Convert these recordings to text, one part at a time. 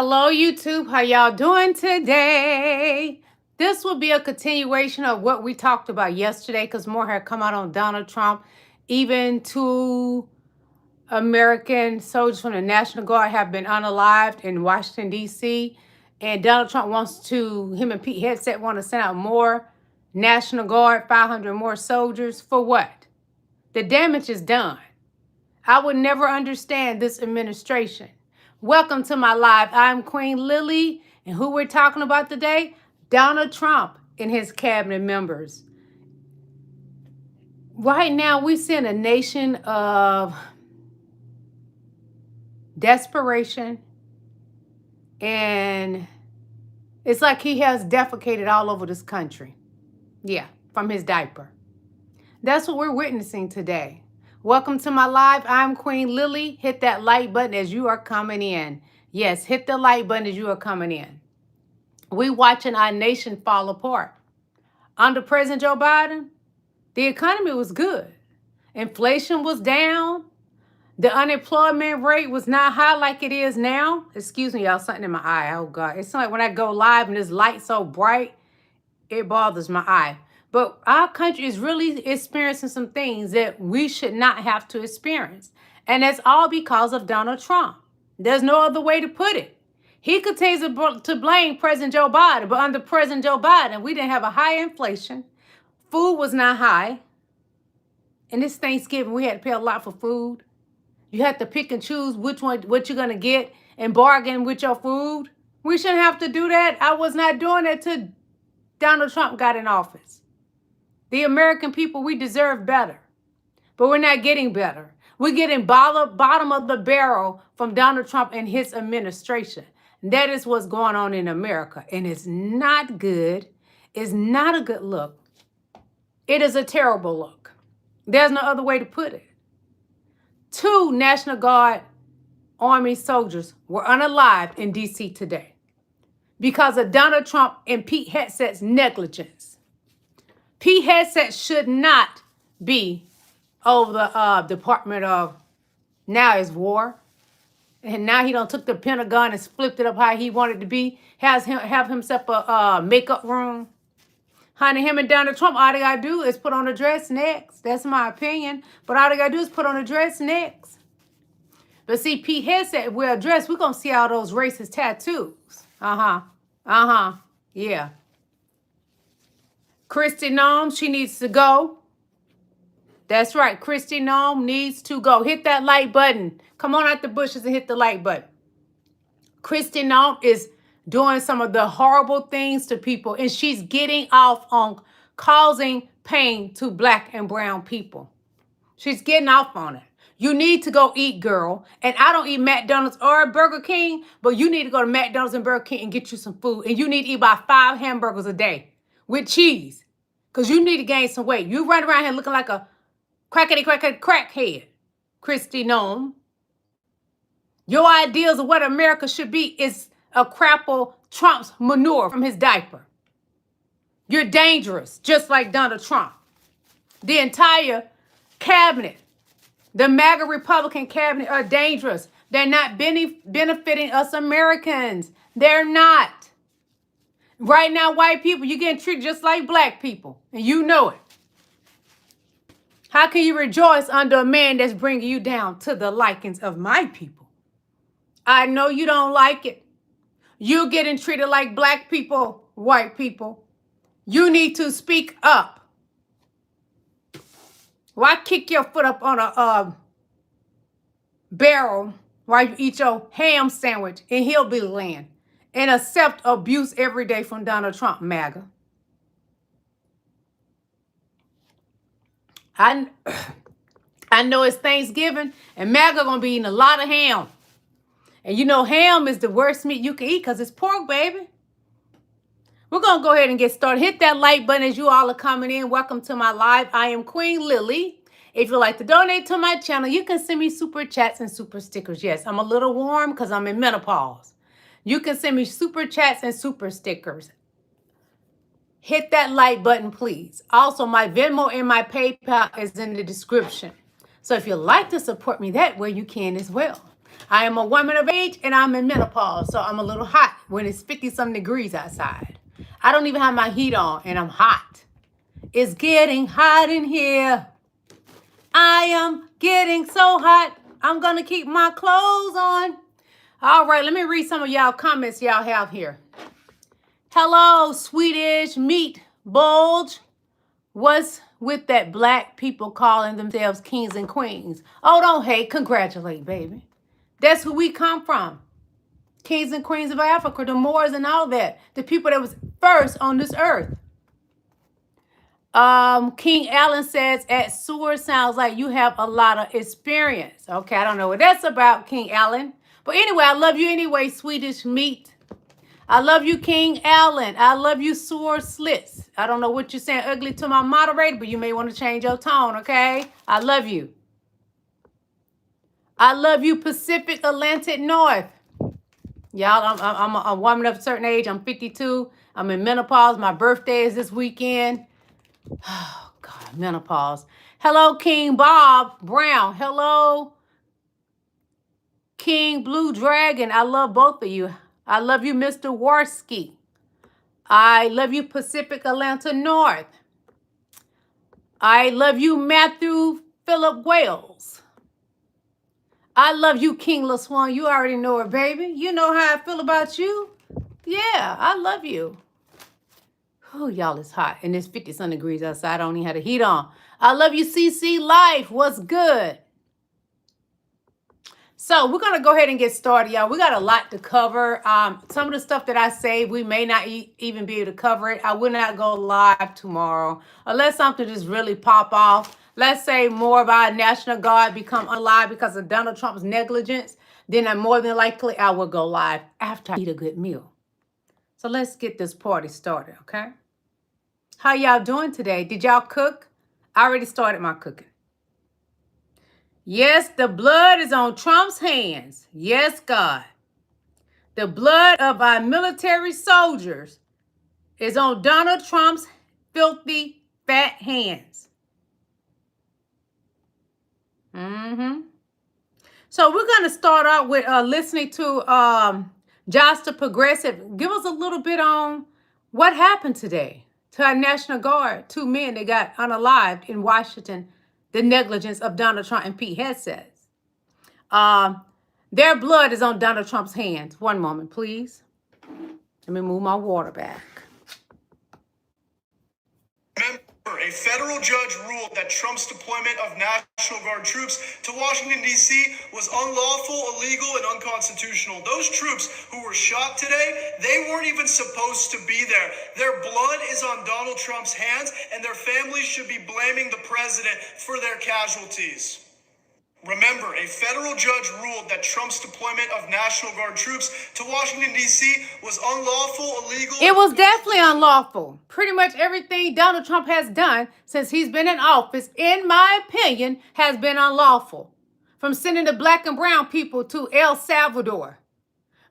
Hello, YouTube. How y'all doing today? This will be a continuation of what we talked about yesterday because more had come out on Donald Trump. Even two American soldiers from the National Guard have been unalived in Washington, D.C. And Donald Trump him and Pete Hegseth want to send out more National Guard, 500 more soldiers. For what? The damage is done. I would never understand this administration. Welcome to my live. I'm Queen Lillie, and who we're talking about today? Donald Trump and his cabinet members. Right now, we see a nation of desperation, and it's like he has defecated all over this country. Yeah, from his diaper. That's what we're witnessing today. Welcome to my live. I'm Queen Lillie. Hit that like button as you are coming in. Yes, hit the like button as you are coming in. We watching our nation fall apart. Under President Joe Biden, the economy was good. Inflation was down. The unemployment rate was not high like it is now. Excuse me, y'all, something in my eye. Oh, God. It's like when I go live and this light so bright, it bothers my eye. But our country is really experiencing some things that we should not have to experience. And that's all because of Donald Trump. There's no other way to put it. He continues to blame President Joe Biden. But under President Joe Biden, we didn't have a high inflation. Food was not high. And this Thanksgiving, we had to pay a lot for food. You had to pick and choose what you're going to get and bargain with your food. We shouldn't have to do that. I was not doing that till Donald Trump got in office. The American people, we deserve better. But we're not getting better. We're getting bottom of the barrel from Donald Trump and his administration. That is what's going on in America. And it's not good. It's not a good look. It is a terrible look. There's no other way to put it. 2 National Guard Army soldiers were unalived in D.C. today because of Donald Trump and Pete Hegseth's negligence. Pete Hegseth should not be over the Department of, now it's War. And now he done took the Pentagon and flipped it up how he wanted to be. Have himself a makeup room. Honey, him and Donald Trump, all they got to do is put on a dress next. That's my opinion. But all they got to do is put on a dress next. But see, Pete Hegseth wear a dress. We're going to see all those racist tattoos. Yeah. Kristi Noem, she needs to go. That's right. Kristi Noem needs to go. Hit that like button. Come on out the bushes and hit the like button. Kristi Noem is doing some of the horrible things to people, and she's getting off on causing pain to Black and brown people. She's getting off on it. You need to go eat, girl. And I don't eat McDonald's or Burger King, but you need to go to McDonald's and Burger King and get you some food. And you need to eat about 5 hamburgers a day with cheese, because you need to gain some weight. You run around here looking like a crackhead, Kristi Noem. Your ideals of what America should be is a crapple Trump's manure from his diaper. You're dangerous, just like Donald Trump. The entire cabinet, the MAGA Republican cabinet, are dangerous. They're not benefiting us Americans. They're not. Right now, white people, you're getting treated just like Black people, and you know it. How can you rejoice under a man that's bringing you down to the likings of my people? I know you don't like it. You're getting treated like Black people, white people. You need to speak up. Why kick your foot up on a barrel while you eat your ham sandwich in hillbilly land and accept abuse every day from Donald Trump, MAGA? I know it's Thanksgiving, and MAGA gonna be eating a lot of ham. And you know ham is the worst meat you can eat because it's pork, baby. We're going to go ahead and get started. Hit that like button as you all are coming in. Welcome to my live. I am Queen Lillie. If you'd like to donate to my channel, you can send me super chats and super stickers. Yes, I'm a little warm because I'm in menopause. You can send me super chats and super stickers. Hit that like button, please. Also, my Venmo and my PayPal is in the description. So if you'd like to support me that way, you can as well. I am a woman of age and I'm in menopause, so I'm a little hot when it's 50-some degrees outside. I don't even have my heat on and I'm hot. It's getting hot in here. I am getting so hot. I'm going to keep my clothes on. All right, let me read some of y'all comments y'all have here. Hello, Swedish meat bulge. What's with that black people calling themselves kings and queens? Oh, don't hate. Congratulate, baby. That's who we come from. Kings and queens of Africa, the Moors and all that. The people that was first on this earth. King Allen says, at Seward sounds like you have a lot of experience. Okay, I don't know what that's about, King Allen. But anyway, I love you anyway, Swedish meat. I love you, King Allen. I love you, Seward Slits. I don't know what you're saying ugly to my moderator, but you may want to change your tone, okay? I love you. I love you, Pacific Atlantic North. Y'all, I'm a woman of a certain age. I'm 52. I'm in menopause. My birthday is this weekend. Oh, God, menopause. Hello, King Bob Brown. Hello, King Blue Dragon. I love both of you. I love you, Mr. Warski. I love you, Pacific Atlanta North. I love you, Matthew Philip Wales. I love you, King LaSwan. You already know it, baby. You know how I feel about you. Yeah, I love you. Oh, y'all, it's hot. And it's 50-some degrees outside. I don't even have the heat on. I love you, CC Life. What's good? So we're going to go ahead and get started, y'all. We got a lot to cover. Some of the stuff that I say, we may not even be able to cover it. I will not go live tomorrow unless something just really pop off. Let's say more of our National Guard become alive because of Donald Trump's negligence. Then more than likely I will go live after I eat a good meal. So let's get this party started, okay? How y'all doing today? Did y'all cook? I already started my cooking. Yes, the blood is on Trump's hands. Yes, God. The blood of our military soldiers is on Donald Trump's filthy, fat hands. So we're going to start out with listening to Josh the Progressive. Give us a little bit on what happened today to our National Guard. 2 men that got unalived in Washington. The negligence of Donald Trump and Pete Hegseth. Their blood is on Donald Trump's hands. One moment, please. Let me move my water back. Remember, a federal judge ruled that Trump's deployment of National Guard troops to Washington, D.C. was unlawful, illegal, and unconstitutional. Those troops who were shot today, they weren't even supposed to be there. Their blood is on Donald Trump's hands, and their families should be blaming the president for their casualties. Remember, a federal judge ruled that Trump's deployment of National Guard troops to Washington, D.C. was unlawful, illegal. It was definitely unlawful. Pretty much everything Donald Trump has done since he's been in office, in my opinion, has been unlawful. From sending the black and brown people to El Salvador,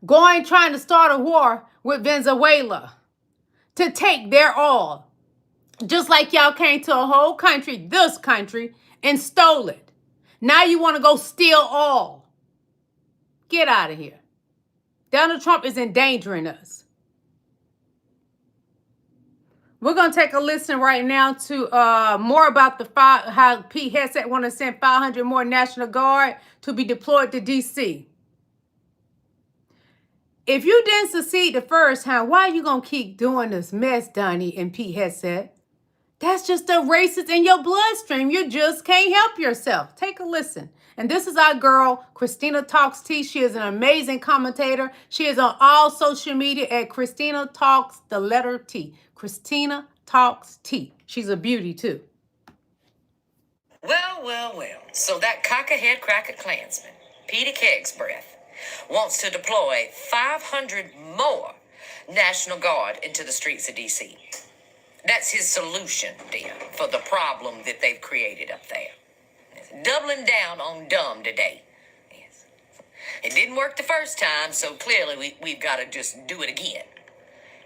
trying to start a war with Venezuela to take their oil. Just like y'all came to a whole country, this country, and stole it. Now you want to go steal all. Get out of here. Donald Trump is endangering us. We're going to take a listen right now to more about how Pete Hegseth want to send 500 more National Guard to be deployed to D.C. If you didn't succeed the first time, why are you going to keep doing this mess, Donnie and Pete Hegseth? That's just a racist in your bloodstream. You just can't help yourself. Take a listen. And this is our girl, Christina Talks Tea. She is an amazing commentator. She is on all social media at Christina Talks, the letter T. Christina Talks Tea. She's a beauty, too. Well. So that cockahead cracker Klansman, Petey Kegsbreath, wants to deploy 500 more National Guard into the streets of D.C. That's his solution, dear, for the problem that they've created up there. Doubling down on dumb today. Yes. It didn't work the first time, so clearly we've got to just do it again.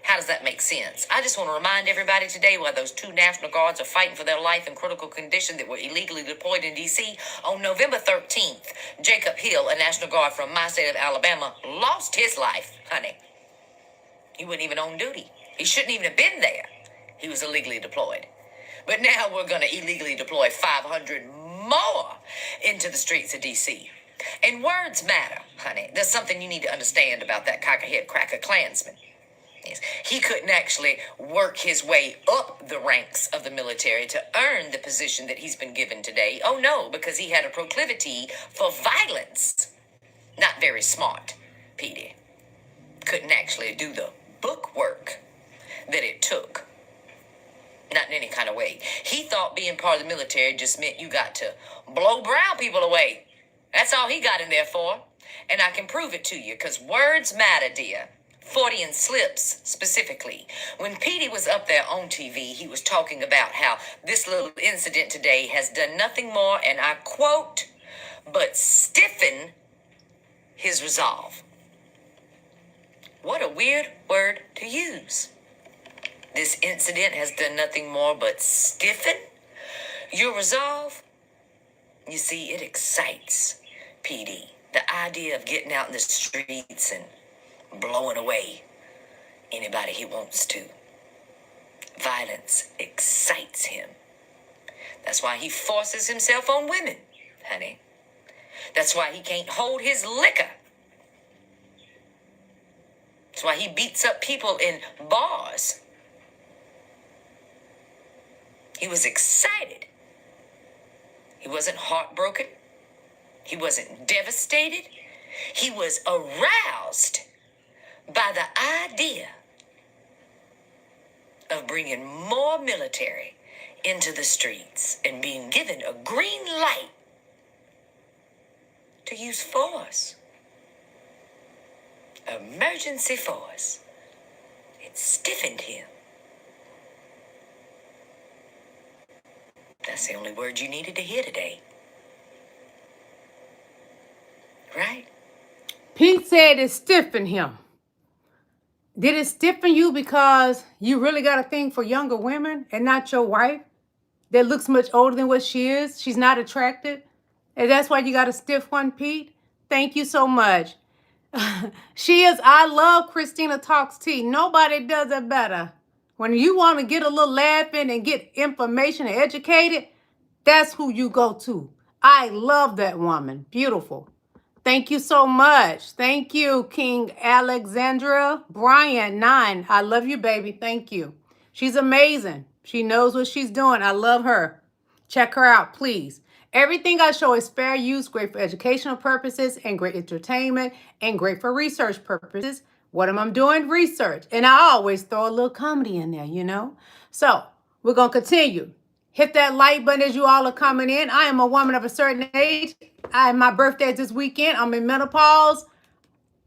How does that make sense? I just want to remind everybody today why those 2 National Guards are fighting for their life in critical condition that were illegally deployed in D.C. On November 13th, Jacob Hill, a National Guard from my state of Alabama, lost his life, honey. He wasn't even on duty. He shouldn't even have been there. He was illegally deployed. But now we're going to illegally deploy 500 more into the streets of D.C. And words matter, honey. There's something you need to understand about that cockerhead cracker Klansman. Yes. He couldn't actually work his way up the ranks of the military to earn the position that he's been given today. Oh, no, because he had a proclivity for violence. Not very smart, Petey. Couldn't actually do the book work that it took. Not in any kind of way. He thought being part of the military just meant you got to blow brown people away. That's all he got in there for. And I can prove it to you, because words matter, dear. 40 and slips, specifically. When Petey was up there on TV, he was talking about how this little incident today has done nothing more, and I quote, but stiffen his resolve. What a weird word to use. This incident has done nothing more but stiffen your resolve. You see, it excites PD. The idea of getting out in the streets and blowing away anybody he wants to. Violence excites him. That's why he forces himself on women, honey. That's why he can't hold his liquor. That's why he beats up people in bars. He was excited. He wasn't heartbroken. He wasn't devastated. He was aroused by the idea of bringing more military into the streets and being given a green light to use force. Emergency force. It stiffened him. That's the only word you needed to hear today. Right? Pete said it stiffened him. Did it stiffen you because you really got a thing for younger women and not your wife that looks much older than what she is? She's not attractive? And that's why you got a stiff one, Pete? Thank you so much. She is, I love Christina Talks Tea. Nobody does it better. When you want to get a little laughing and get information and educated, that's who you go to. I love that woman. Beautiful. Thank you so much. Thank you, King Alexandra. Brian, 9. I love you, baby. Thank you. She's amazing. She knows what she's doing. I love her. Check her out, please. Everything I show is fair use, great for educational purposes, and great entertainment, and great for research purposes. What am I doing? Research. And I always throw a little comedy in there, you know? So we're going to continue. Hit that like button as you all are coming in. I am a woman of a certain age. My birthday is this weekend. I'm in menopause.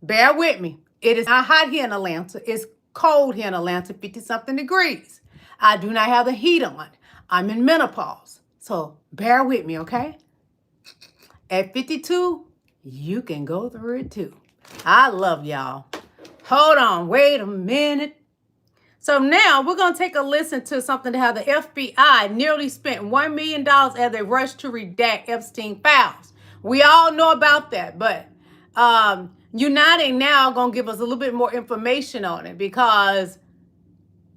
Bear with me. It is not hot here in Atlanta. It's cold here in Atlanta, 50-something degrees. I do not have the heat on. I'm in menopause. So bear with me, okay? At 52, you can go through it too. I love y'all. Hold on. Wait a minute. So now we're going to take a listen to something to how the FBI nearly spent $1 million as they rushed to redact Epstein files. We all know about that, but United now going to give us a little bit more information on it because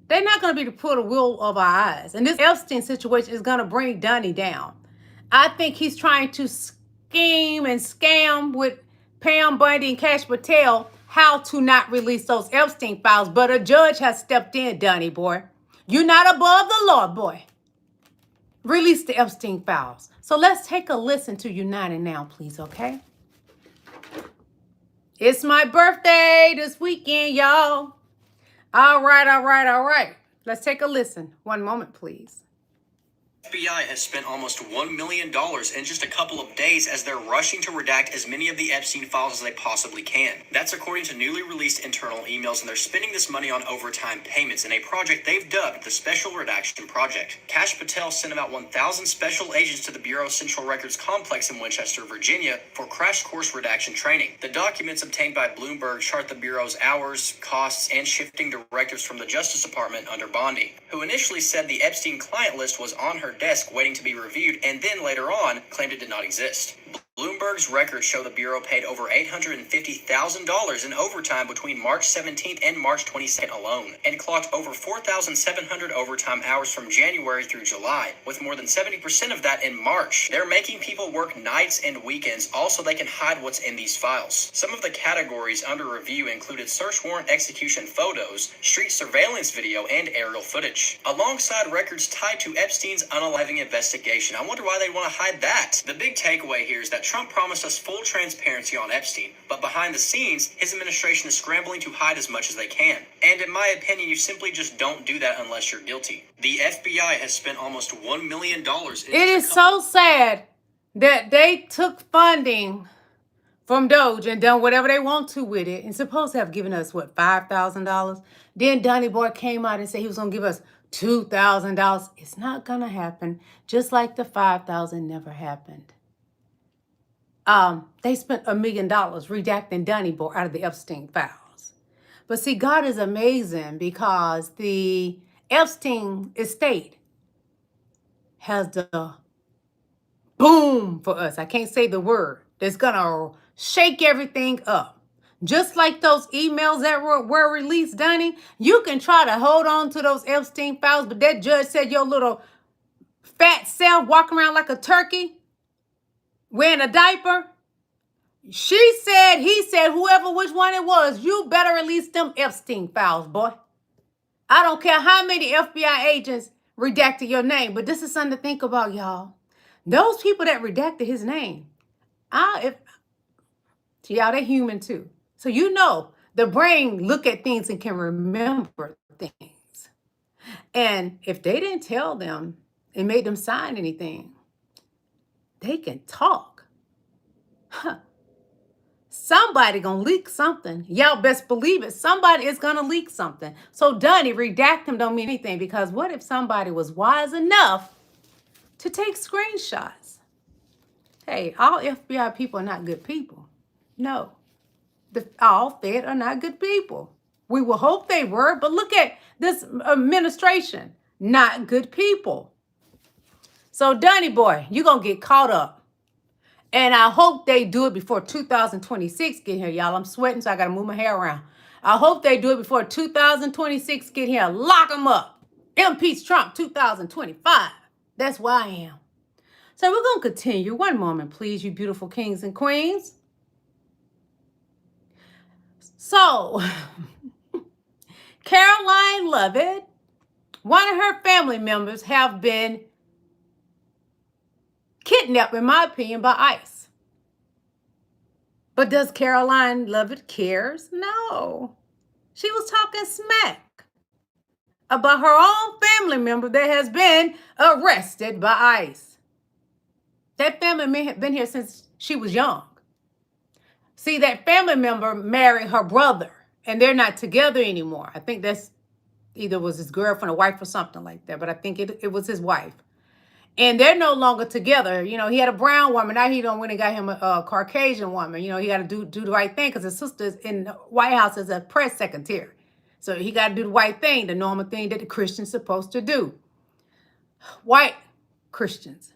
they're not going to be the pull the wool of our eyes. And this Epstein situation is going to bring Donnie down. I think he's trying to scheme and scam with Pam Bundy and Cash Patel how to not release those Epstein files. But a judge has stepped in, Donnie boy. You're not above the law, boy. Release the Epstein files. So let's take a listen to United now, please, okay? It's my birthday this weekend, y'all. All right. Let's take a listen. One moment, please. FBI FBI has spent almost $1 million in just a couple of days as they're rushing to redact as many of the Epstein files as they possibly can. That's according to newly released internal emails, and they're spending this money on overtime payments in a project they've dubbed the Special Redaction Project. Kash Patel sent about 1,000 special agents to the Bureau's Central Records Complex in Winchester, Virginia for crash course redaction training. The documents obtained by Bloomberg chart the Bureau's hours, costs, and shifting directives from the Justice Department under Bondi, who initially said the Epstein client list was on her desk waiting to be reviewed, and then later on claimed it did not exist. Bloomberg's records show the Bureau paid over $850,000 in overtime between March 17th and March 22nd alone, and clocked over 4,700 overtime hours from January through July, with more than 70% of that in March. They're making people work nights and weekends also they can hide what's in these files. Some of the categories under review included search warrant execution photos, street surveillance video, and aerial footage, alongside records tied to Epstein's unaliving investigation. I wonder why they want to hide that. The big takeaway here is that Trump promised us full transparency on Epstein, but behind the scenes, his administration is scrambling to hide as much as they can. And in my opinion, you simply just don't do that unless you're guilty. The FBI has spent almost $1 million. It is so sad that they took funding from Doge and done whatever they want to with it, and supposed to have given us, what, $5,000? Then Donnie Boy came out and said he was going to give us $2,000. It's not going to happen, just like the $5,000 never happened. They spent $1 million redacting Donnie Boy out of the Epstein files. But see, God is amazing because the Epstein estate has the boom for us. I can't say the word. That's going to shake everything up. Just like those emails that were released, Donnie, you can try to hold on to those Epstein files, but that judge said your little fat self walking around like a turkey, wearing a diaper. She said, he said, whoever, which one it was, you better release them Epstein files, boy. I don't care how many FBI agents redacted your name, but this is something to think about, y'all. Those people that redacted his name, y'all, they're human too. So you know, the brain look at things and can remember things. And if they didn't tell them and made them sign anything, they can talk. Somebody gonna leak something. Y'all best believe it. Somebody is gonna leak something. So Donnie, redact them don't mean anything, because what if somebody was wise enough to take screenshots? Hey, all FBI people are not good people. No, all Fed are not good people. We will hope they were, but look at this administration. Not good people. So Donnie Boy, you're gonna get caught up. And I hope they do it before 2026 get here, y'all. I'm sweating, so I got to move my hair around. I hope they do it before 2026 get here. Lock them up. Impeach Trump 2025. That's where I am. So we're going to continue. One moment, please, you beautiful kings and queens. So, Caroline Lovett, one of her family members have been kidnapped, in my opinion, by ICE. But does Caroline Lovett cares? No. She was talking smack about her own family member that has been arrested by ICE. That family may have been here since she was young. See, that family member married her brother, and they're not together anymore. I think that's either was his girlfriend or wife or something like that, but I think it was his wife. And they're no longer together. You know, he had a brown woman. Now he went and got him a Caucasian woman. You know, he got to do the right thing because his sister's in the White House as a press secretary. So he got to do the right thing, the normal thing that the Christian's supposed to do. White Christians.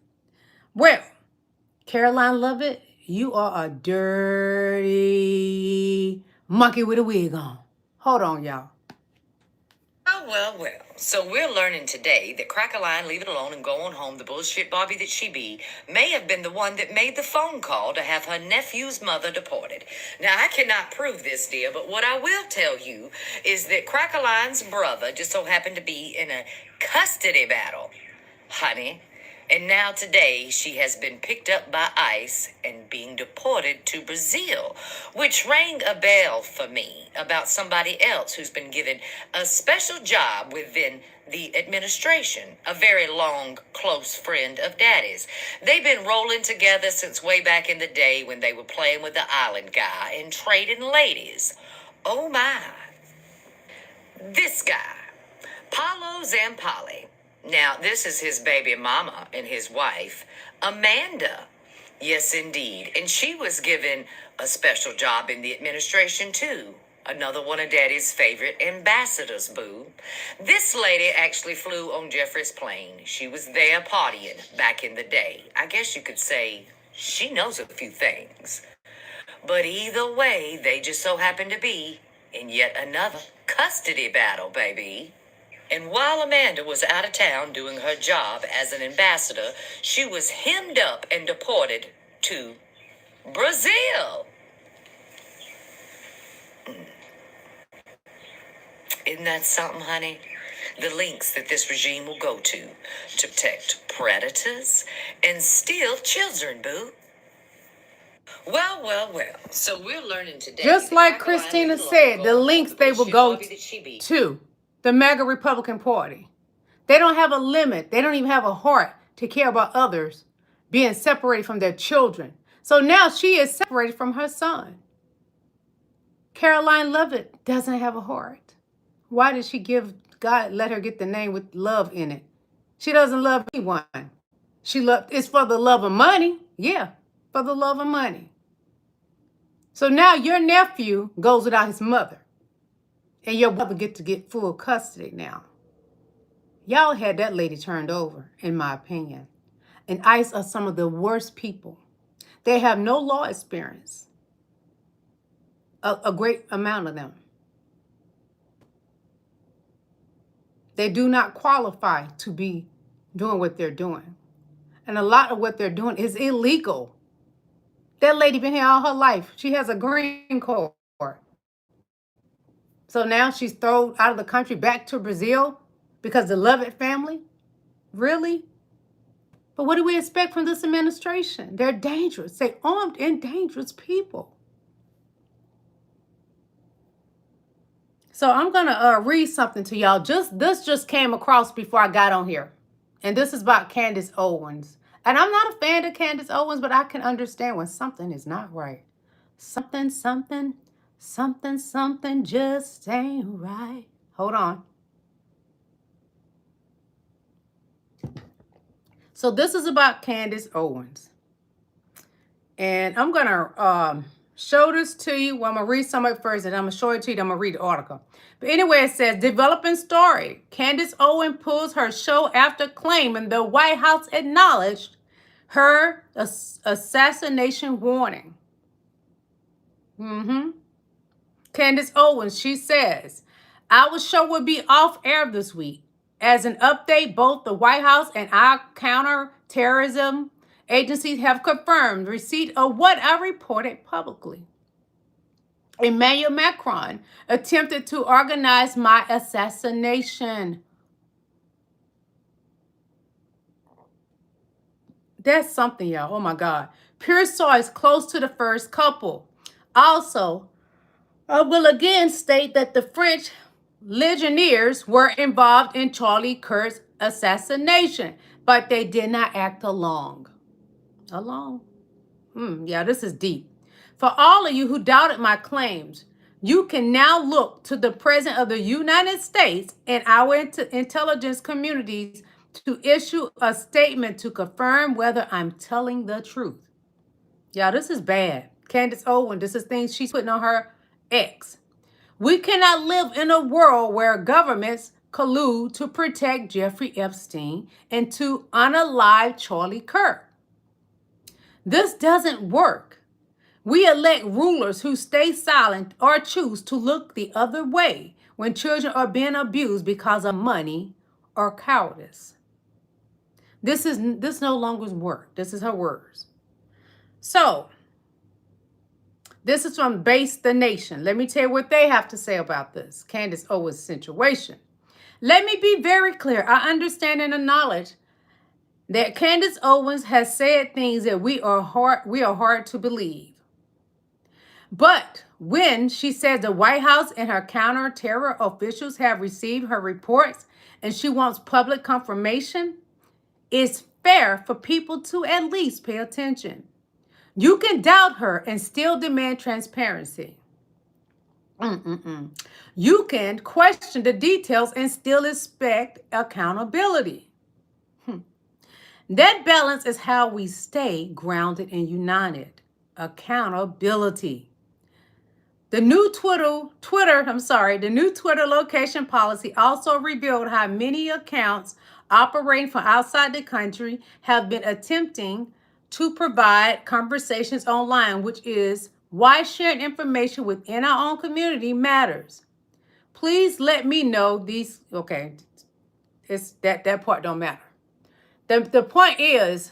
Well, Caroline Lovett, you are a dirty monkey with a wig on. Hold on, y'all. Well. So we're learning today that Crack-A-Line, leave it alone and go on home, the bullshit Bobby that she be, may have been the one that made the phone call to have her nephew's mother deported. Now, I cannot prove this, dear, but what I will tell you is that Crack-A-Line's brother just so happened to be in a custody battle. Honey, And now today she has been picked up by ICE and being deported to Brazil, which rang a bell for me about somebody else who's been given a special job within the administration, a very long, close friend of Daddy's. They've been rolling together since way back in the day when they were playing with the island guy and trading ladies. Oh my. This guy, Paulo Zampali. Now, this is his baby mama and his wife, Amanda. Yes, indeed. And she was given a special job in the administration, too. Another one of Daddy's favorite ambassadors, boo. This lady actually flew on Jeffrey's plane. She was there partying back in the day. I guess you could say she knows a few things. But either way, they just so happen to be in yet another custody battle, baby. And while Amanda was out of town doing her job as an ambassador, she was hemmed up and deported to Brazil. Isn't that something, honey? The links that this regime will go to protect predators and steal children, boo. Well. So we're learning today. Just like Christina said, the links they will go to the mega Republican Party. They don't have a limit. They don't even have a heart to care about others being separated from their children. So now she is separated from her son. Caroline Lovett doesn't have a heart. Why did she give God, let her get the name with love in it? She doesn't love anyone. It's for the love of money. Yeah, for the love of money. So now your nephew goes without his mother. And your brother get to get full custody now. Y'all had that lady turned over, in my opinion. And ICE are some of the worst people. They have no law experience. A great amount of them. They do not qualify to be doing what they're doing. And a lot of what they're doing is illegal. That lady been here all her life. She has a green card. So now she's thrown out of the country back to Brazil because the Lovett family? Really? But what do we expect from this administration? They're dangerous. They're armed and dangerous people. So I'm going to read something to y'all. This just came across before I got on here. And this is about Candace Owens. And I'm not a fan of Candace Owens, but I can understand when something is not right. Something just ain't right. Hold on. So this is about Candace Owens. And I'm going to show this to you. Well, I'm going to read some of it first, and I'm going to show it to you. Then I'm going to read the article. But anyway, it says, developing story. Candace Owens pulls her show after claiming the White House acknowledged her assassination warning. Candace Owens, she says, our show will be off air this week. As an update, both the White House and our counterterrorism agencies have confirmed receipt of what I reported publicly. Emmanuel Macron attempted to organize my assassination. That's something, y'all. Oh, my God. Pure source close to the first couple. Also, I will again state that the French legionnaires were involved in Charlie Kirk's assassination, but they did not act alone. Yeah, this is deep. For all of you who doubted my claims, you can now look to the President of the United States and our intelligence communities to issue a statement to confirm whether I'm telling the truth. Yeah, this is bad. Candace Owens, this is things she's putting on her ex. We cannot live in a world where governments collude to protect Jeffrey Epstein and to unalive Charlie Kirk. This doesn't work. We elect rulers who stay silent or choose to look the other way when children are being abused because of money or cowardice. This no longer work. This is her words. So, this is from Base the Nation. Let me tell you what they have to say about this Candace Owens situation. Let me be very clear. I understand and acknowledge that Candace Owens has said things that we are hard to believe. But when she says the White House and her counter-terror officials have received her reports and she wants public confirmation, it's fair for people to at least pay attention. You can doubt her and still demand transparency. You can question the details and still expect accountability. That balance is how we stay grounded and united. Accountability. The new Twitter location policy also revealed how many accounts operating from outside the country have been attempting to provide conversations online, which is why sharing information within our own community matters. Please let me know these. Okay, it's that part don't matter. The point is,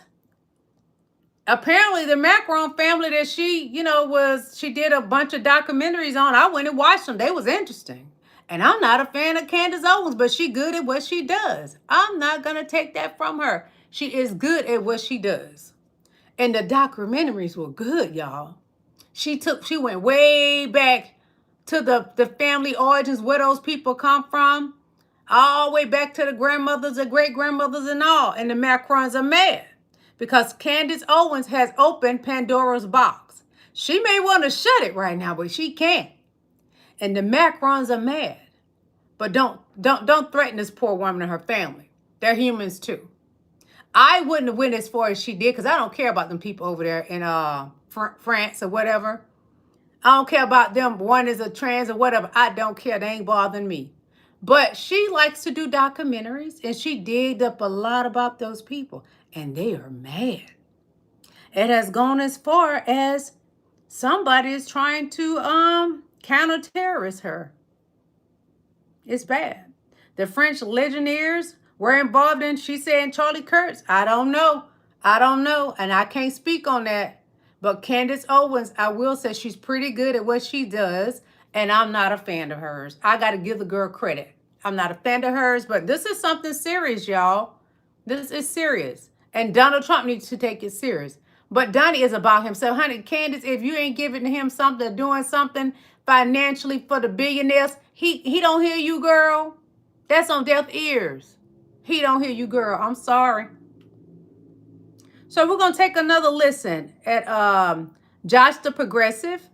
apparently the Macron family that she did a bunch of documentaries on, I went and watched them. They was interesting. And I'm not a fan of Candace Owens, but she good at what she does. I'm not going to take that from her. She is good at what she does. And the documentaries were good, y'all. She went way back to the family origins, where those people come from, all the way back to the grandmothers, the great-grandmothers and all. And the Macrons are mad because Candace Owens has opened Pandora's box. She may want to shut it right now, but she can't. And the Macrons are mad. But don't threaten this poor woman and her family. They're humans too. I wouldn't have went as far as she did because I don't care about them people over there in France or whatever. I don't care about them. One is a trans or whatever. I don't care. They ain't bothering me. But she likes to do documentaries, and she digged up a lot about those people, and they are mad. It has gone as far as somebody is trying to counter-terrorist her. It's bad. The French legionnaires were involved in, she said, Charlie Kirk's. I don't know. And I can't speak on that. But Candace Owens, I will say she's pretty good at what she does. And I'm not a fan of hers. I got to give the girl credit. I'm not a fan of hers, but this is something serious, y'all. This is serious. And Donald Trump needs to take it serious. But Donnie is about himself. Honey, Candace, if you ain't giving him something, doing something financially for the billionaires, he don't hear you, girl. That's on deaf ears. He don't hear you, girl. I'm sorry. So we're going to take another listen at Josh the Progressive.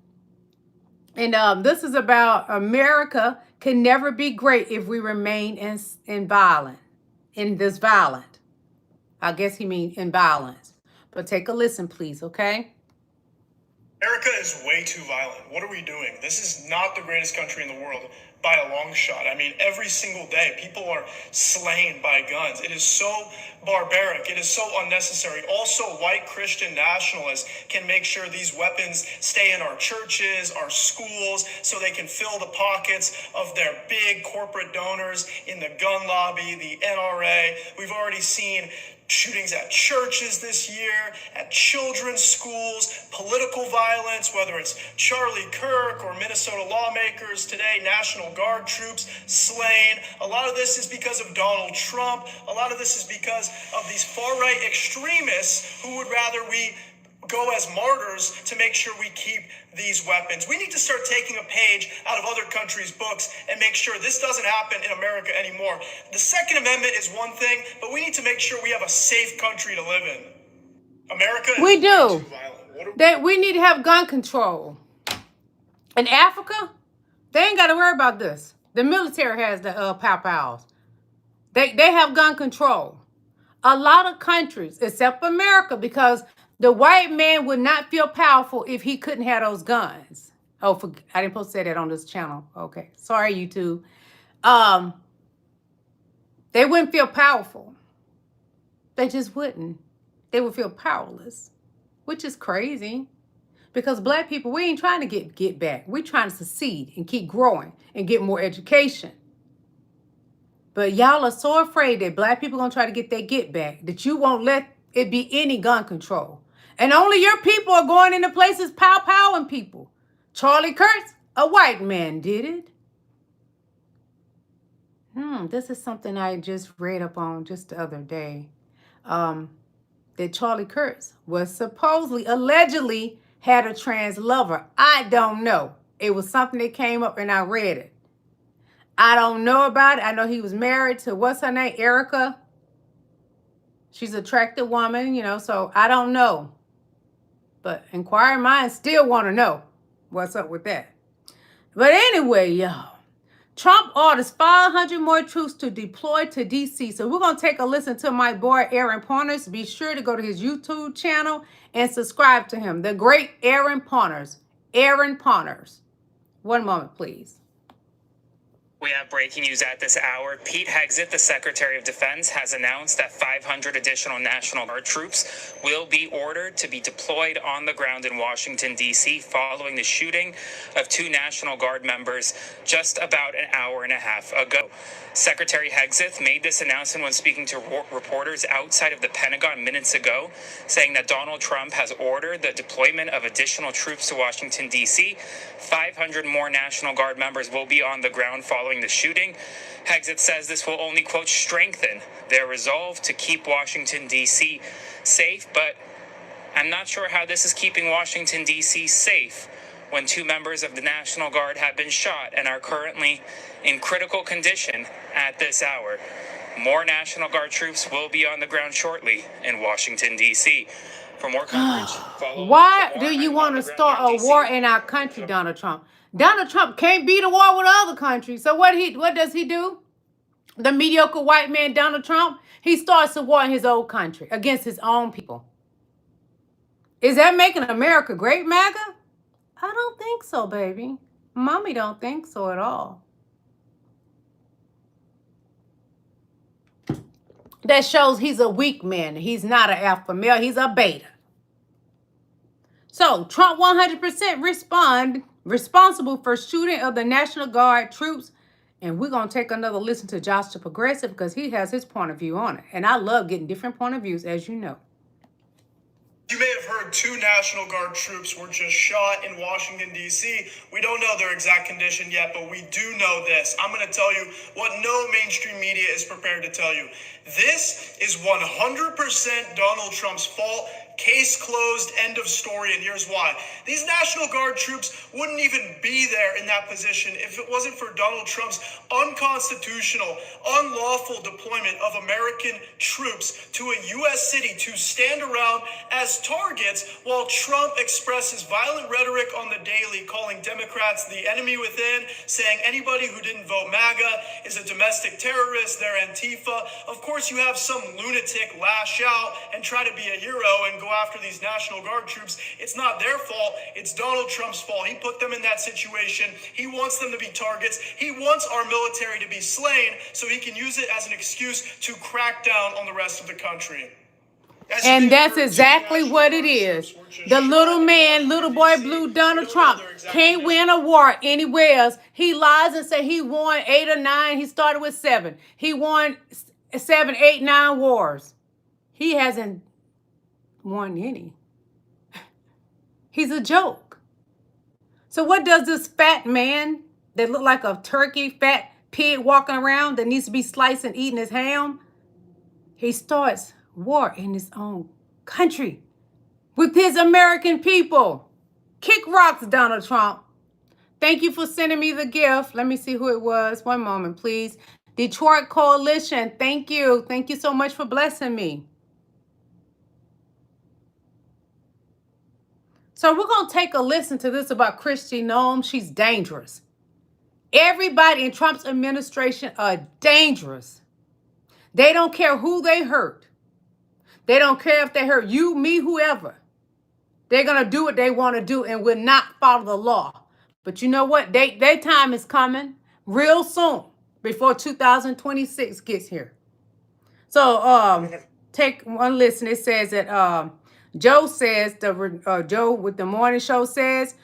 And this is about America can never be great if we remain in this violent. I guess he means in violence. But take a listen, please, okay? America is way too violent. What are we doing? This is not the greatest country in the world by a long shot. I mean, every single day, people are slain by guns. It is so barbaric. It is so unnecessary. Also, white Christian nationalists can make sure these weapons stay in our churches, our schools, so they can fill the pockets of their big corporate donors in the gun lobby, the NRA. We've already seen shootings at churches this year, at children's schools, political violence, whether it's Charlie Kirk or Minnesota lawmakers today, National Guard troops slain. A lot of this is because of Donald Trump. A lot of this is because of these far-right extremists who would rather we go as martyrs to make sure we keep these weapons. We need to start taking a page out of other countries' books and make sure this doesn't happen in America anymore. The Second Amendment is one thing, but we need to make sure we have a safe country to live in. America is we do. too violent. That we need to have gun control. In Africa, they ain't got to worry about this. The military has the pow-pows. They have gun control. A lot of countries, except America, because the white man would not feel powerful if he couldn't have those guns. Oh, I didn't supposed to say that on this channel. Okay, sorry, YouTube. They wouldn't feel powerful. They just wouldn't. They would feel powerless, which is crazy. Because black people, we ain't trying to get back. We're trying to succeed and keep growing and get more education. But y'all are so afraid that black people are going to try to get their get back that you won't let it be any gun control. And only your people are going into places pow-powing people. Charlie Kirk, a white man, did it. This is something I just read up on just the other day. that Charlie Kirk was supposedly, allegedly had a trans lover. I don't know. It was something that came up and I read it. I don't know about it. I know he was married to, what's her name? Erica. She's an attractive woman, you know, so I don't know. But inquiring minds still want to know what's up with that. But anyway, y'all, Trump orders 500 more troops to deploy to D.C. So we're going to take a listen to my boy, Aaron Partners. Be sure to go to his YouTube channel and subscribe to him. The great Aaron Partners. Aaron Partners. One moment, please. We have breaking news at this hour. Pete Hegseth, the Secretary of Defense, has announced that 500 additional National Guard troops will be ordered to be deployed on the ground in Washington, D.C., following the shooting of 2 National Guard members just about an hour and a half ago. Secretary Hegseth made this announcement when speaking to reporters outside of the Pentagon minutes ago, saying that Donald Trump has ordered the deployment of additional troops to Washington, D.C. 500 more National Guard members will be on the ground following the shooting. Hegseth says this will only, quote, strengthen their resolve to keep Washington, D.C. safe, but I'm not sure how this is keeping Washington, D.C. safe when 2 members of the National Guard have been shot and are currently in critical condition at this hour. More National Guard troops will be on the ground shortly in Washington, D.C. For more coverage, follow. Why do you want to start a war in our country, Donald Trump? Donald Trump can't beat a war with other countries. So what does he do? The mediocre white man, Donald Trump, he starts a war in his own country against his own people. Is that making America great, MAGA? I don't think so, baby. Mommy don't think so at all. That shows he's a weak man. He's not an alpha male. He's a beta. So Trump 100% responsible for shooting of the National Guard troops. And we're going to take another listen to Josh the Progressive because he has his point of view on it. And I love getting different point of views, as you know. You may have heard 2 National Guard troops were just shot in Washington, D.C. We don't know their exact condition yet, but we do know this. I'm going to tell you what no mainstream media is prepared to tell you. This is 100% Donald Trump's fault. Case closed, end of story, and here's why. These National Guard troops wouldn't even be there in that position if it wasn't for Donald Trump's unconstitutional, unlawful deployment of American troops to a U.S. city to stand around as targets while Trump expresses violent rhetoric on the daily, calling Democrats the enemy within, saying anybody who didn't vote MAGA is a domestic terrorist, they're Antifa. Of course, you have some lunatic lash out and try to be a hero and go after these National Guard troops. It's not their fault. It's Donald Trump's fault. He put them in that situation. He wants them to be targets. He wants our military to be slain so he can use it as an excuse to crack down on the rest of the country. And that's exactly what it is. The little man, little boy blue Donald Trump can't win a war anywhere else. He lies and say he won 8 or 9. He started with 7. He won 7, 8, 9 wars. He hasn't won any. He's a joke. So what does this fat man that look like a turkey, fat pig walking around that needs to be sliced and eating his ham? He starts war in his own country with his American people. Kick rocks, Donald Trump. Thank you for sending me the gift. Let me see who it was. One moment, please. Detroit Coalition. Thank you. Thank you so much for blessing me. So we're going to take a listen to this about Kristi Noem. She's dangerous. Everybody in Trump's administration are dangerous. They don't care who they hurt. They don't care if they hurt you, me, whoever. They're going to do what they want to do and will not follow the law. But you know what? Their time is coming real soon before 2026 gets here. So take one listen. It says that Joe says, Joe with the morning show says,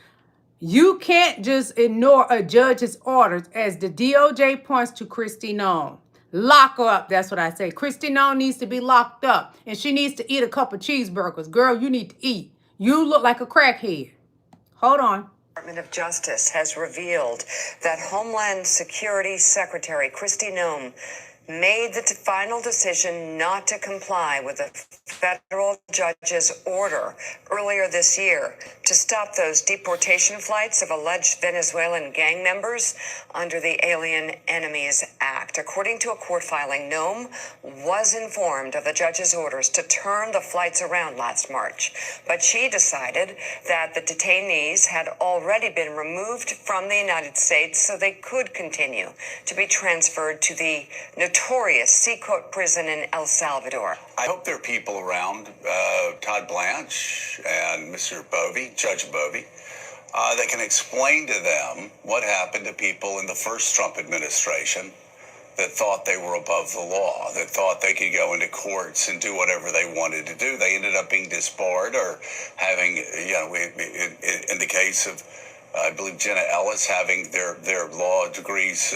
you can't just ignore a judge's orders as the DOJ points to Kristi Noem. Lock her up. That's what I say. Kristi Noem needs to be locked up and she needs to eat a couple cheeseburgers. Girl, you need to eat. You look like a crackhead. Hold on. Department of Justice has revealed that Homeland Security Secretary Kristi Noem made the final decision not to comply with a federal judge's order earlier this year to stop those deportation flights of alleged Venezuelan gang members under the Alien Enemies Act. According to a court filing, Nome was informed of the judge's orders to turn the flights around last March, but she decided that the detainees had already been removed from the United States so they could continue to be transferred to the notorious Seacourt prison in El Salvador. I hope there are people around, Todd Blanche and Mr. Bovey, Judge Bovey, that can explain to them what happened to people in the first Trump administration that thought they were above the law, that thought they could go into courts and do whatever they wanted to do. They ended up being disbarred or having, in the case of, I believe, Jenna Ellis, having their law degrees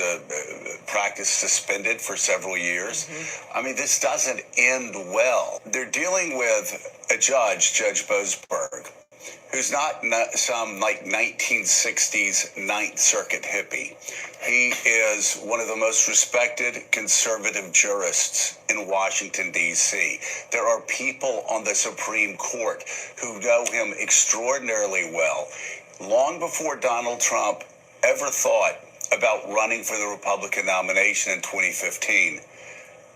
practice suspended for several years. Mm-hmm. I mean, this doesn't end well. They're dealing with a judge, Judge Boasberg, who's not some like 1960s Ninth Circuit hippie. He is one of the most respected conservative jurists in Washington, D.C. There are people on the Supreme Court who know him extraordinarily well. Long before Donald Trump ever thought about running for the Republican nomination in 2015,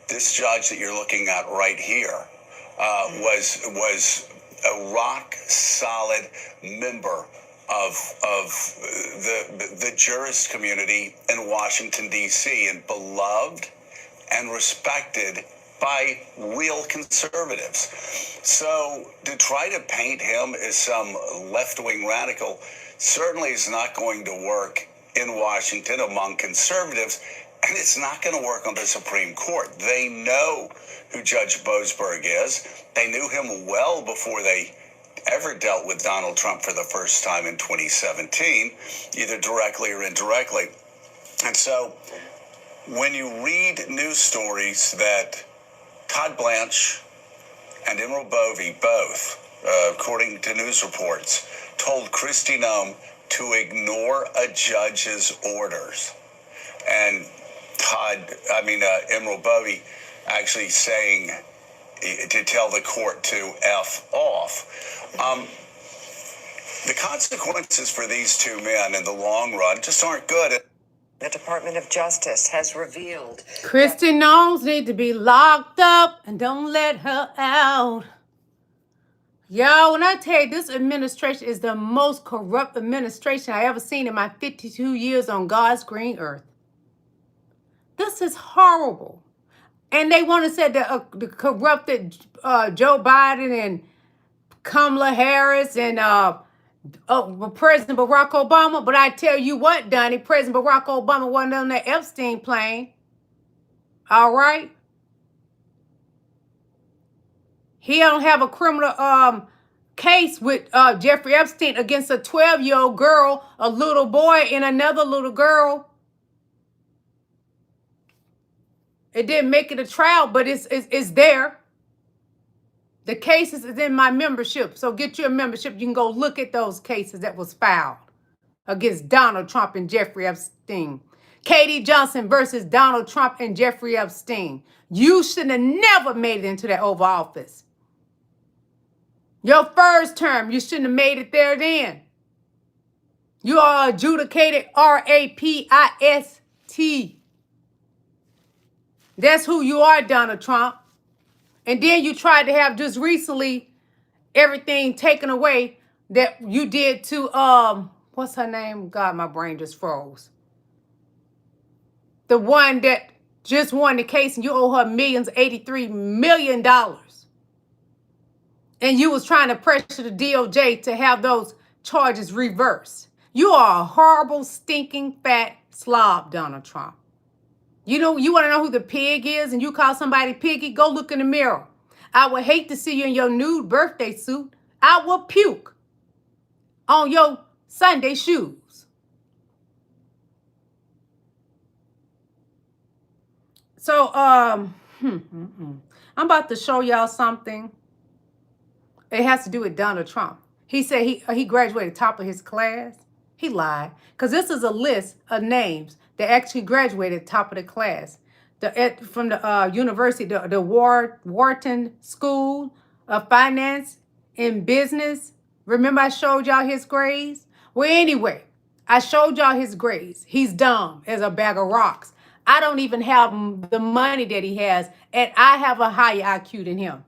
this judge that you're looking at right here was a rock solid member of the jurist community in Washington, D.C., and beloved and respected by real conservatives. So to try to paint him as some left-wing radical certainly is not going to work in Washington among conservatives, and it's not going to work on the Supreme Court. They know who Judge Boasberg is. They knew him well before they ever dealt with Donald Trump for the first time in 2017, either directly or indirectly. And so when you read news stories that Todd Blanche and Emerald Bovey both, according to news reports, told Kristi Noem to ignore a judge's orders, and Emerald Bovey actually saying to tell the court to F off. The consequences for these two men in the long run just aren't good. The Department of Justice has revealed Kristi Noem needs to be locked up and don't let her out. Yo, when I tell you, this administration is the most corrupt administration I ever seen in my 52 years on God's green earth. This is horrible. And they want to say that the corrupted Joe Biden and Kamala Harris and President Barack Obama. But I tell you what, Donnie, President Barack Obama wasn't on that Epstein plane. All right? He don't have a criminal case with Jeffrey Epstein against a 12-year-old girl, a little boy, and another little girl. It didn't make it a trial, but it's there. The cases is in my membership. So get your membership. You can go look at those cases that was filed against Donald Trump and Jeffrey Epstein. Katie Johnson versus Donald Trump and Jeffrey Epstein. You should have never made it into that Oval Office. Your first term, you shouldn't have made it there then. You are adjudicated RAPIST. That's who you are, Donald Trump. And then you tried to have just recently everything taken away that you did to, what's her name? God, my brain just froze. The one that just won the case and you owe her millions, $83 million. And you was trying to pressure the DOJ to have those charges reversed. You are a horrible, stinking, fat slob, Donald Trump. You know, you want to know who the pig is and you call somebody piggy? Go look in the mirror. I would hate to see you in your nude birthday suit. I will puke on your Sunday shoes. So, I'm about to show y'all something. It has to do with Donald Trump. He said he graduated top of his class. He lied. Because this is a list of names that actually graduated top of the class. from the university, the Wharton School of Finance and Business. Remember I showed y'all his grades? Well, anyway, I showed y'all his grades. He's dumb as a bag of rocks. I don't even have the money that he has, and I have a higher IQ than him.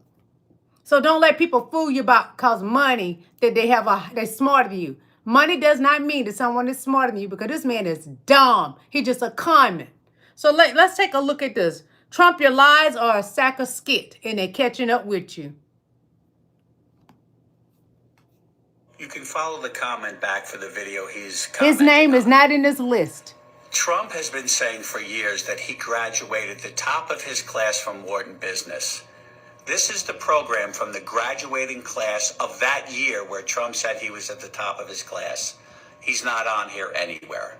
So don't let people fool you about cause money that they're smarter than you. Money does not mean that someone is smarter than you, because this man is dumb. He's just a con man. So let's take a look at this. Trump, your lies are a sack of skit, and they're catching up with you. You can follow the comment back for the video he's His name is not in this list. Trump has been saying for years that he graduated the top of his class from Wharton Business. This is the program from the graduating class of that year where Trump said he was at the top of his class. He's not on here anywhere.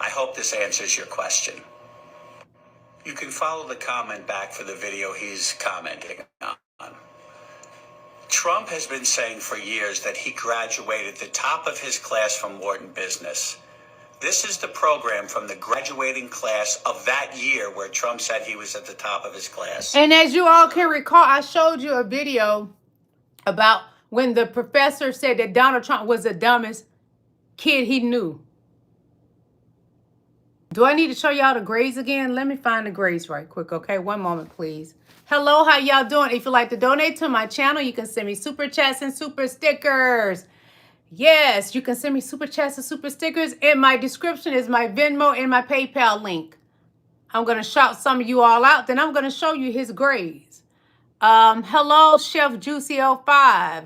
I hope this answers your question. You can follow the comment back for the video he's commenting on. Trump has been saying for years that he graduated the top of his class from Wharton Business. This is the program from the graduating class of that year where Trump said he was at the top of his class. And as you all can recall, I showed you a video about when the professor said that Donald Trump was the dumbest kid he knew. Do I need to show y'all the grades again? Let me find the grades right quick, okay? One moment, please. Hello, how y'all doing? If you'd like to donate to my channel, you can send me super chats and super stickers. Yes, you can send me super chats and super stickers. In my description is my Venmo and my PayPal link. I'm going to shout some of you all out. Then I'm going to show you his grades. Hello, Chef Juicy 05.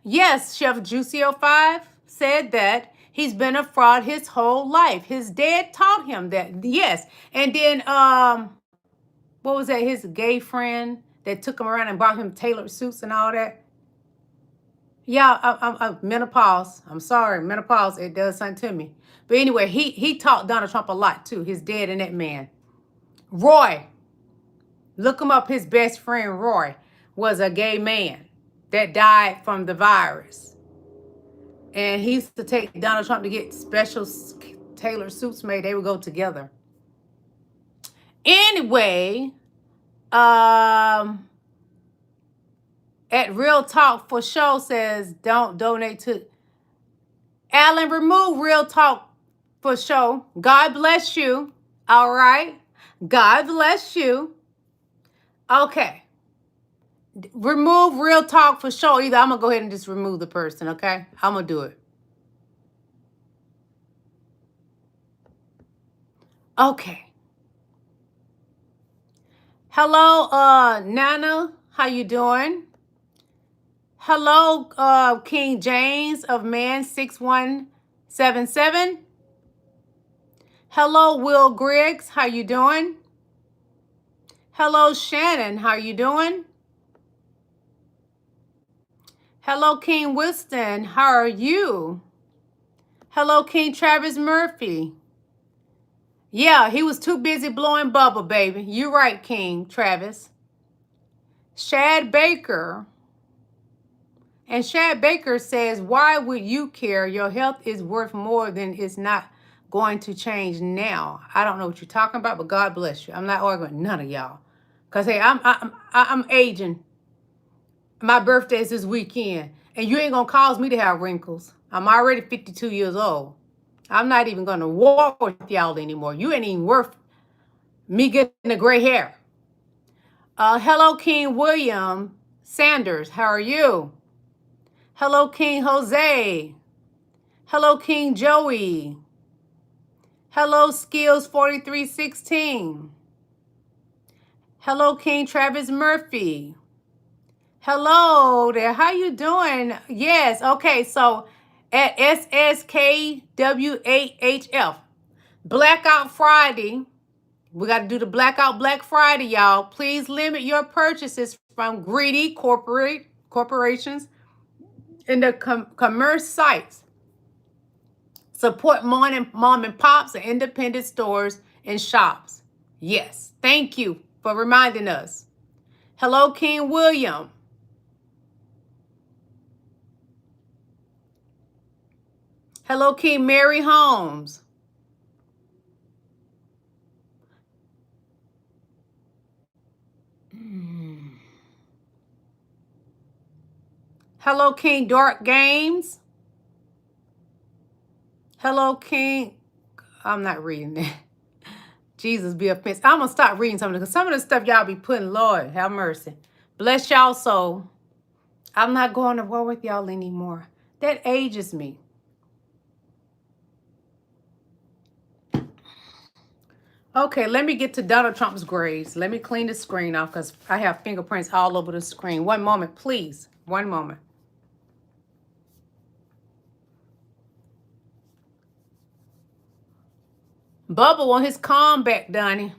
Yes, Chef Juicy 05 said that he's been a fraud his whole life. His dad taught him that. Yes. And then, what was that? His gay friend that took him around and bought him tailored suits and all that. Yeah, I'm menopause. I'm sorry, menopause. It does something to me. But anyway, he taught Donald Trump a lot too. His dad and that man. Roy. Look him up. His best friend, Roy, was a gay man that died from the virus. And he used to take Donald Trump to get special tailored suits made. They would go together. Anyway, at Real Talk for Show says, don't donate to... Alan, remove Real Talk for Show. God bless you. All right. God bless you. Okay. Remove Real Talk for Show. Either I'm going to go ahead and just remove the person, okay? I'm going to do it. Okay. Hello, Nana. How you doing? Hello, King James of Man 6177. Hello, Will Griggs. How you doing? Hello, Shannon. How you doing? Hello, King Winston. How are you? Hello, King Travis Murphy. Yeah, he was too busy blowing bubble, baby. You're right, King Travis. Shad Baker. And Shad Baker says, why would you care? Your health is worth more than it's not going to change now. I don't know what you're talking about, but God bless you. I'm not arguing with none of y'all. Because, hey, I'm aging. My birthday is this weekend. And you ain't going to cause me to have wrinkles. I'm already 52 years old. I'm not even going to war with y'all anymore. You ain't even worth me getting the gray hair. Hello, King William Sanders. How are you? Hello, King Jose. Hello, King Joey. Hello, Skills 4316. Hello, King Travis Murphy. Hello there. How you doing? Yes. Okay. So at SSKWAHF, Blackout Friday. We got to do the Blackout Black Friday, y'all. Please limit your purchases from greedy corporations in the commerce sites. Support mom and pops and independent stores and shops. Yes. Thank you for reminding us. Hello, King William. Hello, King Mary Holmes. Hello, King Dark Games. Hello, King. I'm not reading that. Jesus be offensive. I'm going to stop reading some of it because some of the stuff y'all be putting, Lord, have mercy. Bless y'all soul. I'm not going to war with y'all anymore. That ages me. Okay, let me get to Donald Trump's grades. Let me clean the screen off because I have fingerprints all over the screen. One moment, please. One moment. Bubba want his calm back, Donnie.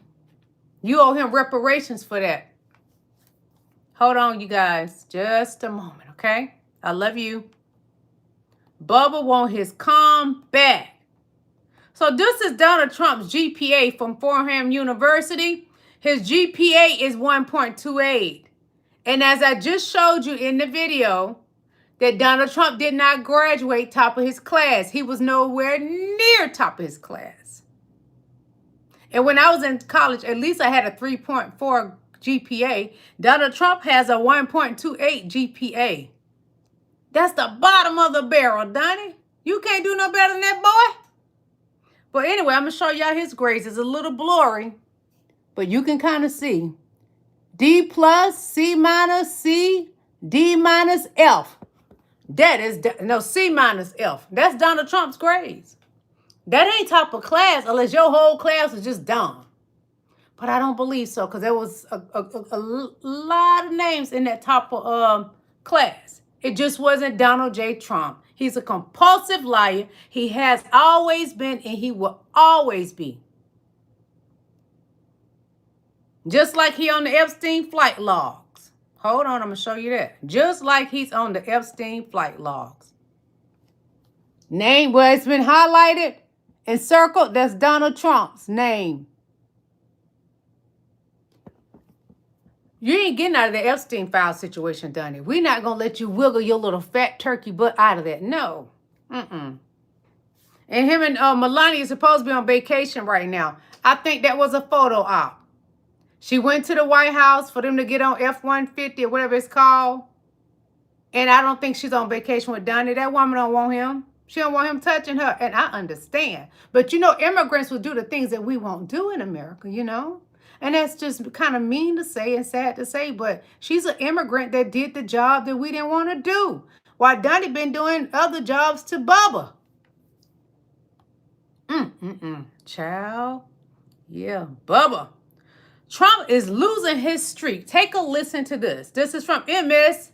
You owe him reparations for that. Hold on, you guys. Just a moment, okay? I love you. Bubba want his calm back. So this is Donald Trump's GPA from Fordham University. His GPA is 1.28. And as I just showed you in the video, that Donald Trump did not graduate top of his class. He was nowhere near top of his class. And when I was in college, at least I had a 3.4 GPA. Donald Trump has a 1.28 GPA. That's the bottom of the barrel, Donnie. You can't do no better than that, boy. But anyway, I'm going to show y'all his grades. It's a little blurry, but you can kind of see. D plus, C minus, C, D minus, F. That is, no, C minus, F. That's Donald Trump's grades. That ain't top of class unless your whole class was just dumb. But I don't believe so because there was a lot of names in that top of class. It just wasn't Donald J. Trump. He's a compulsive liar. He has always been and he will always be. Just like he on the Epstein flight logs. Hold on, I'm going to show you that. Just like he's on the Epstein flight logs. Name, well, it's been highlighted and circled. That's Donald Trump's name. You ain't getting out of the Epstein file situation, Donnie. We're not going to let you wiggle your little fat turkey butt out of that. No. And him and Melania is supposed to be on vacation right now. I think that was a photo op. She went to the White House for them to get on F-150 or whatever it's called. And I don't think she's on vacation with Donnie. That woman don't want him. She don't want him touching her. And I understand. But, you know, immigrants will do the things that we won't do in America, you know. And that's just kind of mean to say and sad to say. But she's an immigrant that did the job that we didn't want to do. While Donnie been doing other jobs to Bubba. Child. Yeah, Bubba. Trump is losing his streak. Take a listen to this. This is from MS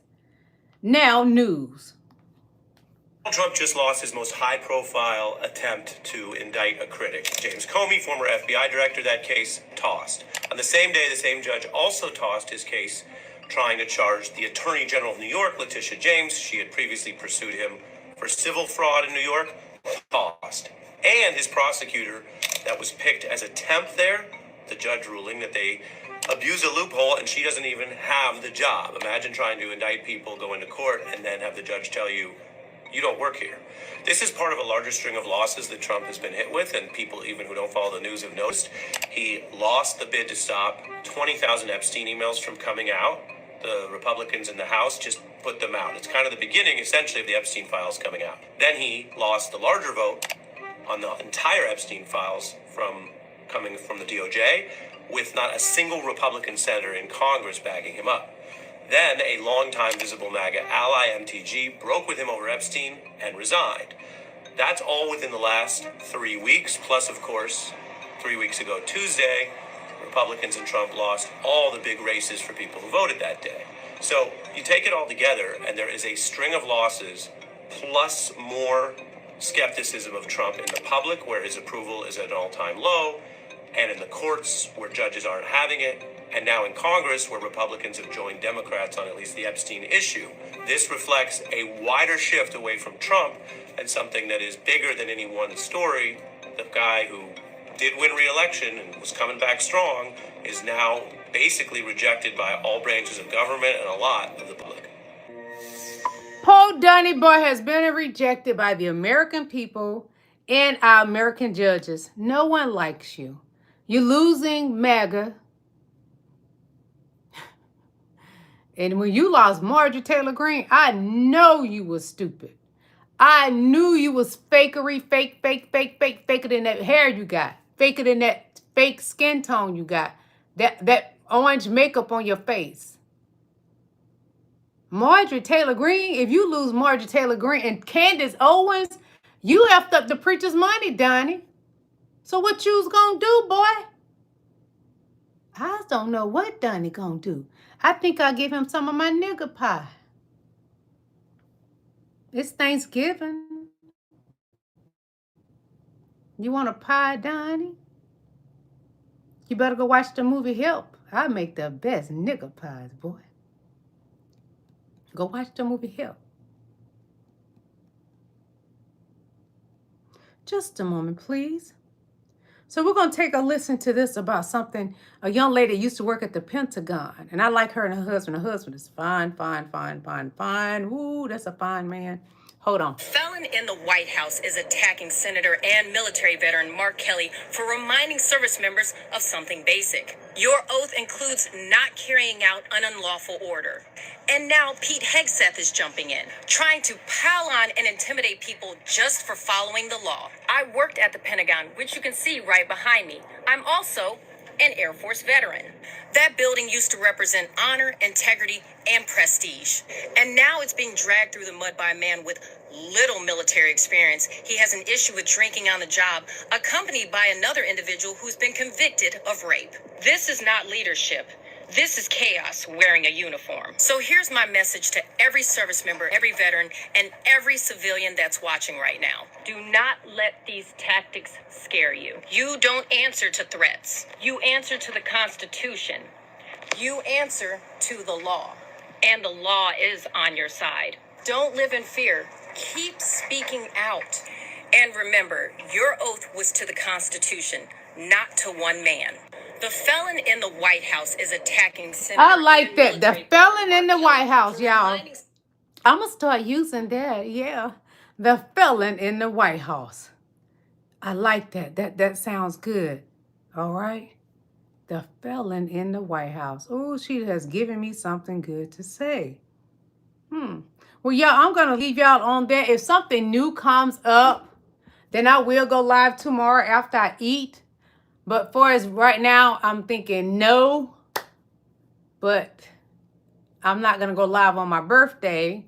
Now News. Trump just lost his most high-profile attempt to indict a critic. James Comey, former FBI director, that case tossed. On the same day, the same judge also tossed his case trying to charge the Attorney General of New York, Letitia James. She had previously pursued him for civil fraud in New York. Tossed. And his prosecutor that was picked as a temp there, the judge ruling that they abuse a loophole and she doesn't even have the job. Imagine trying to indict people, go into court, and then have the judge tell you, you don't work here. This is part of a larger string of losses that Trump has been hit with, and people even who don't follow the news have noticed. He lost the bid to stop 20,000 Epstein emails from coming out. The Republicans in the House just put them out. It's kind of the beginning, essentially, of the Epstein files coming out. Then he lost the larger vote on the entire Epstein files coming from the DOJ, with not a single Republican senator in Congress backing him up. Then a longtime visible MAGA ally, MTG, broke with him over Epstein and resigned. That's all within the last 3 weeks, plus, of course, 3 weeks ago Tuesday, Republicans and Trump lost all the big races for people who voted that day. So you take it all together, and there is a string of losses, plus more skepticism of Trump in the public, where his approval is at an all-time low, and in the courts, where judges aren't having it, and now in Congress, where Republicans have joined Democrats on at least the Epstein issue. This reflects a wider shift away from Trump and something that is bigger than any one story. The guy who did win re-election and was coming back strong is now basically rejected by all branches of government and a lot of the public. Poor Donnie Boy has been rejected by the American people and our American judges. No one likes you. You're losing MAGA. And when you lost Marjorie Taylor Greene, I know you was stupid. I knew you was fakery, faker than that hair you got. Faker than that fake skin tone you got. That orange makeup on your face. Marjorie Taylor Greene, if you lose Marjorie Taylor Greene and Candace Owens, you effed up the preacher's money, Donnie. So what you's gonna do, boy? I don't know what Donnie gonna do. I think I'll give him some of my nigger pie. It's Thanksgiving. You want a pie, Donnie? You better go watch the movie Help. I make the best nigger pies, boy. Go watch the movie Help. Just a moment, please. So we're going to take a listen to this about something. A young lady used to work at the Pentagon. And I like her and her husband. Her husband is fine. Ooh, that's a fine man. Hold on. Felon in the White House is attacking Senator and military veteran Mark Kelly for reminding service members of something basic. Your oath includes not carrying out an unlawful order. And now Pete Hegseth is jumping in, trying to pile on and intimidate people just for following the law. I worked at the Pentagon, which you can see right behind me. I'm also an Air Force veteran. That building used to represent honor, integrity, and prestige. And now it's being dragged through the mud by a man with little military experience. He has an issue with drinking on the job, accompanied by another individual who's been convicted of rape. This is not leadership. This is chaos wearing a uniform. So here's my message to every service member, every veteran, and every civilian that's watching right now. Do not let these tactics scare you. You don't answer to threats. You answer to the Constitution. You answer to the law. And the law is on your side. Don't live in fear. Keep speaking out. And remember, your oath was to the Constitution, not to one man. The felon in the White House is attacking Senator. I like that. The felon in the White House, y'all. I'm going to start using that. Yeah. The felon in the White House. I like that. That sounds good. All right. The felon in the White House. Oh, she has given me something good to say. Well, y'all, I'm going to leave y'all on that. If something new comes up, then I will go live tomorrow after I eat. But for as right now, I'm thinking no. But I'm not going to go live on my birthday.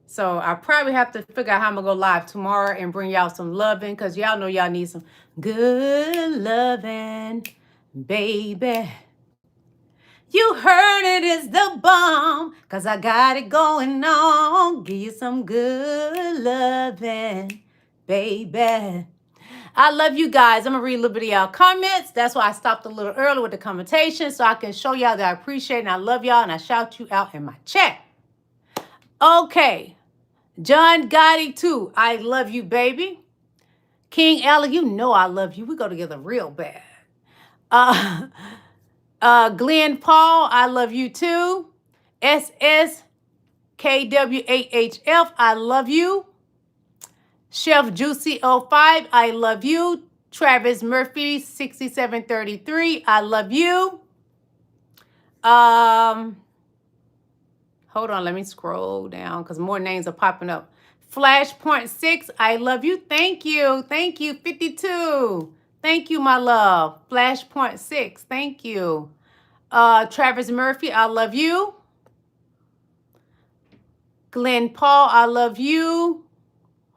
So I probably have to figure out how I'm going to go live tomorrow and bring y'all some loving. Because y'all know y'all need some good loving, baby. You heard it is the bomb. Because I got it going on. Give you some good loving, baby. I love you guys. I'm going to read a little bit of y'all comments. That's why I stopped a little early with the commentation, so I can show y'all that I appreciate and I love y'all, and I shout you out in my chat. Okay. John Gotti, too. I love you, baby. King Ella, you know I love you. We go together real bad. Glenn Paul, I love you, too. SSKWAHF, I love you. Chef Juicy 05, I love you. Travis Murphy 6733, I love you. Hold on, let me scroll down because more names are popping up. Flashpoint 6, I love you. Thank you. 52. Thank you, my love. Flashpoint 6, thank you. Travis Murphy, I love you. Glenn Paul, I love you.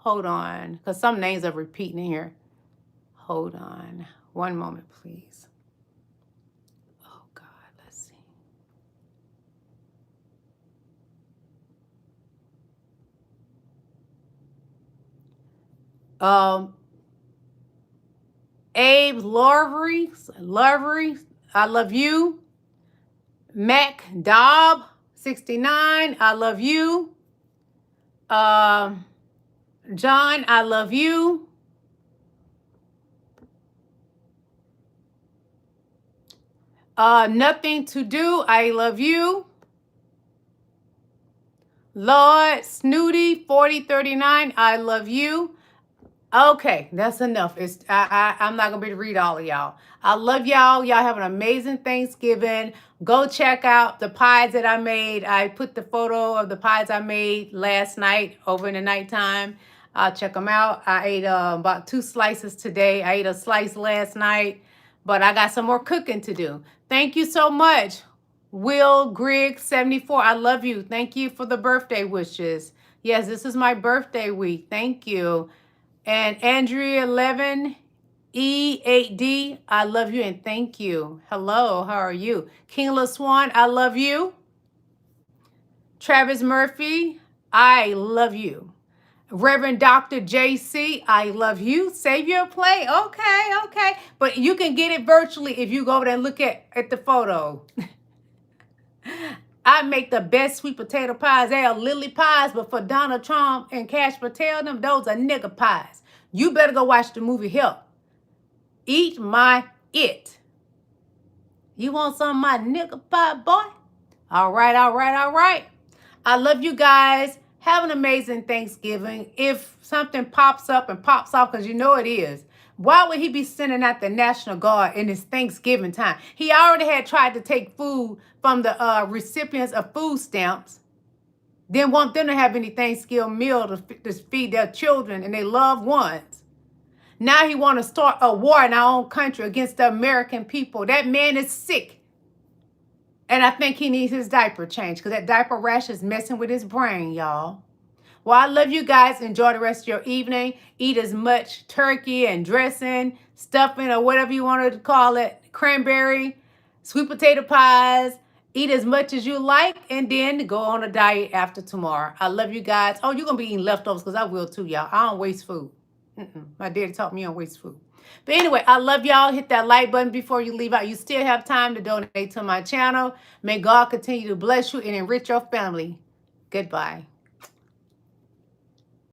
Hold on, because some names are repeating here. Hold on. One moment, please. Oh, God, let's see. Abe Lavery, I love you. Mac Dobb, 69, I love you. John, I love you. Nothing to do, I love you. Lord Snooty, 4039, I love you. Okay, that's enough. I'm not gonna be able to read all of y'all. I love y'all. Y'all have an amazing Thanksgiving. Go check out the pies that I made. I put the photo of the pies I made last night over in the nighttime. Check them out. I ate about 2 slices today. I ate a slice last night, but I got some more cooking to do. Thank you so much, Will Grigg 74. I love you. Thank you for the birthday wishes. Yes, this is my birthday week. Thank you. And Andrea 11 E8D, I love you and thank you. Hello, how are you? King LaSwan, I love you. Travis Murphy, I love you. Reverend Dr. JC, I love you. Save your play. Okay, okay. But you can get it virtually if you go over there and look at the photo. I make the best sweet potato pies. They are Lillie pies, but for Donald Trump and Cash Patel, them, those are nigger pies. You better go watch the movie Help. Eat my it. You want some of my nigger pie, boy? All right, all right, all right. I love you guys. Have an amazing Thanksgiving. If something pops up and pops off, because you know it is, why would he be sending out the National Guard in his Thanksgiving time? He already had tried to take food from the recipients of food stamps. Didn't want them to have any Thanksgiving meal to feed their children and their loved ones. Now he want to start a war in our own country against the American people. That man is sick. And I think he needs his diaper changed because that diaper rash is messing with his brain, y'all. Well, I love you guys. Enjoy the rest of your evening. Eat as much turkey and dressing, stuffing, or whatever you want to call it, cranberry, sweet potato pies. Eat as much as you like, and then go on a diet after tomorrow. I love you guys. Oh, you're going to be eating leftovers because I will too, y'all. I don't waste food. My daddy taught me I don't waste food. But anyway, I love y'all. Hit that like button before you leave out. You still have time to donate to my channel. May God continue to bless you and enrich your family. Goodbye.